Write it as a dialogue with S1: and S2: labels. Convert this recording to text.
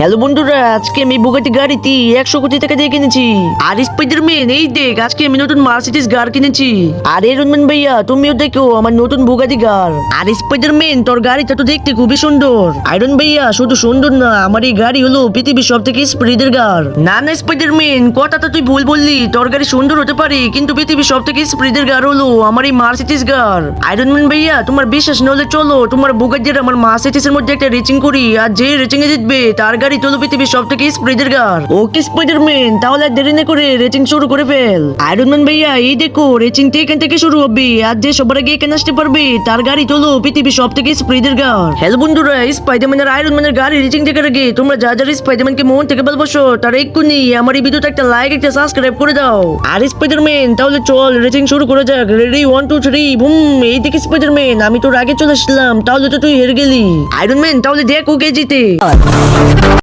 S1: Hello বন্ধুরা, আজকে আমি বুগাটি গাড়িতে 100 কোটি টাকা দিয়ে কিনেছি। আর স্পাইডারম্যান এই দেখ, আজকে আমি নতুন মার্সিডিজ গাড়ি কিনেছি। আর আয়রন ভাইয়া তুমিও দেখো আমার নতুন বুগাটি গাড়ি। আর স্পাইডারম্যান তোর গাড়িটা তো দেখতে খুবই সুন্দর। আয়রন ভাইয়া শুধু সুন্দর না, আমার এই গাড়ি হলো পৃথিবীর সব থেকে স্পিডের গাড়ি। না না স্পাইডারম্যান, কথাটা তুই ভুল বললি। তোর গাড়ি সুন্দর হতে পারে, কিন্তু পৃথিবীর সব থেকে স্পিডের গাড়ি হলো আমার এই মার্সিডিজ গাড়ি। আয়রন ভাইয়া তোমার বিশ্বাস না হলে চলো তোমার বুগাটির আমার মার্সিডিজের মধ্যে একটা রেচিং করি, আর যে রেচিং এ জিতবে তার গাড়ি চলো পৃথিবীর সব থেকে স্পিডের গাড়ি। ওকে স্পাইডারম্যান, তাহলে আর দেরি না করে রেচিং শুরু করে ফেল। আয়রন ম্যান ভাইয়া এই দেখো, রেচিং তো এখান থেকে শুরু হবে, আর যে সবার আগে এখানে আসতে পারবে তার গাড়ি চলো পৃথিবীর সব থেকে স্পিডের গাড়ি। হ্যালো বন্ধুরা, স্পাইডারম্যান আর আয়রন ম্যানের গাড়ি রেচিং দেখার আগে তোমরা যা যা স্পাইডারম্যানকে মন থেকে ভালোবাসো তারা এক্ষুনি আমার এই ভিডিওতে একটা লাইক একটা সাবস্ক্রাইব করে দাও। আর স্পাইডারম্যান তাহলে চল রেচিং শুরু করে যাক। Ready 1 2 3 broom. এই দিকে স্পাইডারম্যান, আমি তোর আগে চলে আসলাম, তাহলে তো তুই হেরে গেলি। আয়রন ম্যান তাহলে দেখ ওকে জিতে।